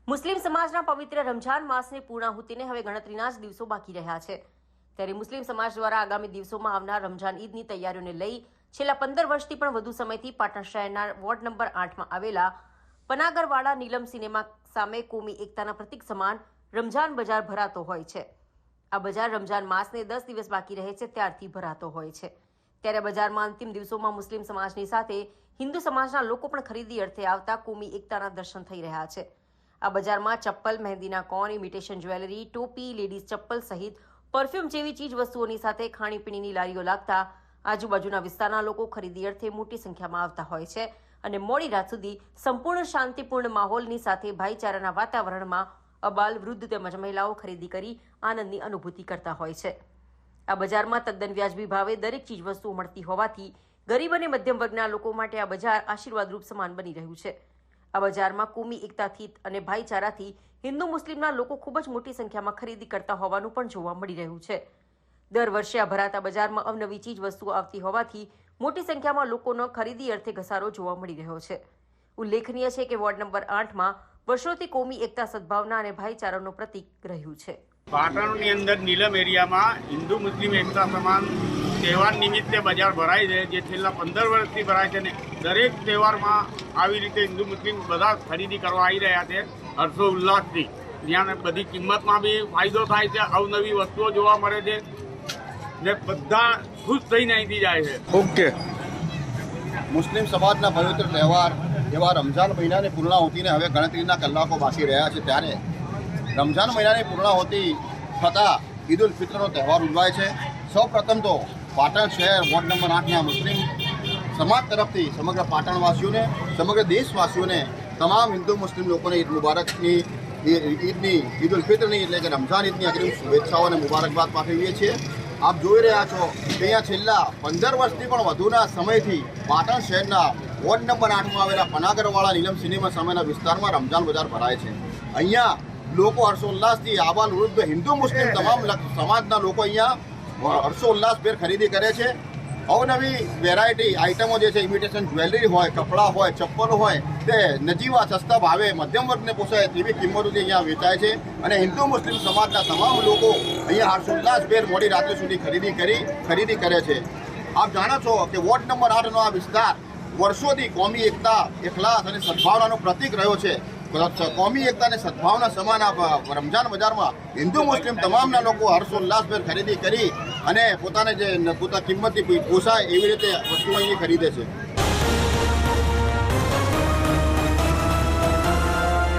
મુસ્લિમ સમાજના પવિત્ર રમઝાન માસની પૂર્ણાહુતિને હવે ગણતરીના જ દિવસો બાકી રહ્યા છે। ત્યારે મુસ્લિમ સમાજ દ્વારા આગામી દિવસોમાં આવનાર રમઝાન ઈદની તૈયારીઓને લઈ છેલ્લા 15 વર્ષથી પણ વધુ સમયથી પાટણ શહેરના વોર્ડ નંબર 8માં આવેલા પનાગરવાડા નીલમ સિનેમા સામે કોમી એકતાના પ્રતીક સમાન રમઝાન બજાર ભરાતો હોય છે। આ બજાર રમઝાન માસને 10 દિવસ બાકી રહે છે ત્યારથી ભરાતો હોય છે। ત્યારે બજારમાં અંતિમ દિવસોમાં મુસ્લિમ સમાજની સાથે હિન્દુ સમાજના લોકો પણ ખરીદી અર્થે આવતા કોમી એકતાના દર્શન થઈ રહ્યા છે। આ બજારમાં ચપ્પલ, મહેંદીના કોન, ઇમિટેશન જ્વેલરી, ટોપી, લેડીઝ ચપ્પલ સહિત પરફ્યુમ જેવી ચીજ વસ્તુઓની સાથે ખાણીપીણીની લારીઓ લાગતા આજુબાજુના વિસ્તારના લોકો ખરીદી અર્થે મોટી સંખ્યામાં આવતા હોય છે અને મોડી રાત સુધી સંપૂર્ણ શાંતિપૂર્ણ માહોલની સાથે ભાઈચારાના વાતાવરણમાં અબાલ, વૃદ્ધ તેમજ મહિલાઓ ખરીદી કરી આનંદની અનુભૂતિ કરતા હોય છે। આ બજારમાં તદ્દન વ્યાજબી ભાવે દરેક ચીજ વસ્તુઓ મળતી હોવાથી ગરીબ અને મધ્યમ વર્ગના લોકો માટે આ બજાર આશીર્વાદરૂપ સમાન બની રહ્યું છે। આ બજારમાં કોમી એકતાથી અને ભાઈચારાથી હિન્દુ મુસ્લિમના લોકો ખૂબ જ મોટી સંખ્યામાં ખરીદી કરતા હોવાનું પણ જોવા મળી રહ્યું છે। દર વર્ષે આ ભરાતા બજારમાં અવનવી ચીજ વસ્તુઓ આવતી હોવાથી મોટી સંખ્યામાં લોકોનો ખરીદી અર્થે ઘસારો જોવા મળી રહ્યો છે। ઉલ્લેખનીય છે કે વોર્ડ નંબર 8માં વર્ષોથી કોમી એકતા, સદભાવના અને ભાઈચારાનું પ્રતીક રહ્યું છે। પાટણની અંદર નીલમ એરિયામાં હિન્દુ મુસ્લિમ એકતા સમાન તહેવાર નિમિત્તે બજાર ભરાય છે, જે છેલ્લા 15 વર્ષથી ભરાય છે ને દરેક તહેવારમાં આવી રીતે હિન્દુ મુસ્લિમ બધા ખરીદી કરવા આવી રહ્યા છે હર્ષો ઉલ્લાસથી। જ્યાં બધી કિંમતમાં બી ફાયદો થાય છે, અવનવી વસ્તુઓ જોવા મળે છે ને બધા ખુશ થઈને અહીંથી જાય છે। ઓકે, મુસ્લિમ સમાજના પવિત્ર તહેવાર એવા રમઝાન મહિનાની પૂર્ણાહુતિને હવે ગણતરીના કલાકો બાકી રહ્યા છે, ત્યારે રમઝાન મહિનાની પૂર્ણાહુતિ થતાં ઈદ ઉલ ફિત્રનો તહેવાર ઉજવાય છે। સૌ પ્રથમ તો પાટણ શહેર વોર્ડ નંબર 8ના મુસ્લિમ સમાજ તરફથી સમગ્ર પાટણવાસીઓને, સમગ્ર દેશવાસીઓને, તમામ હિન્દુ મુસ્લિમ લોકોને ઈદ મુબારકની, ઈદ ઉલ ફિત્રની એટલે કે રમઝાન ઈદની અગ્રીમ શુભેચ્છાઓ અને મુબારકબાદ પાઠવીએ છીએ। આપ જોઈ રહ્યા છો કે અહીંયા છેલ્લા 15 વર્ષથી પણ વધુના સમયથી પાટણ શહેરના વોર્ડ નંબર 8માં આવેલા પનાગરવાડા નીલમ સિનેમા સામેના વિસ્તારમાં રમઝાન બજાર ભરાય છે। અહીંયા લોકો હર્ષોલ્લાસથી આબાલ, વૃદ્ધ, હિન્દુ મુસ્લિમ તમામ સમાજના લોકો અહીંયા હર્ષોલ્લાસભેર ખરીદી કરે છે। અવનવી વેરાયટી આઇટમો જે છે, ઇમિટેશન જ્વેલરી હોય, કપડાં હોય, ચપ્પલો હોય, તે નજીવા સસ્તા ભાવે મધ્યમ વર્ગને પોસાય તેવી કિંમતોથી અહીંયા વેચાય છે અને હિન્દુ મુસ્લિમ સમાજના તમામ લોકો અહીંયા હર્ષોલ્લાસભેર મોડી રાત્રે સુધી ખરીદી કરે છે। આપ જાણો છો કે વોર્ડ નંબર 8નો આ વિસ્તાર વર્ષોથી કોમી એકતા, એકલાસ અને સદભાવનાનું પ્રતીક રહ્યો છે। કોમી એકતા અને સદભાવના સમાન આ રમઝાન બજારમાં હિન્દુ મુસ્લિમ તમામના લોકો હર્ષોલ્લાસભેર ખરીદી કરી અને પોતાને જે કિંમતથી પોસાય એવી રીતે વસ્તુઓ અહીં ખરીદે છે।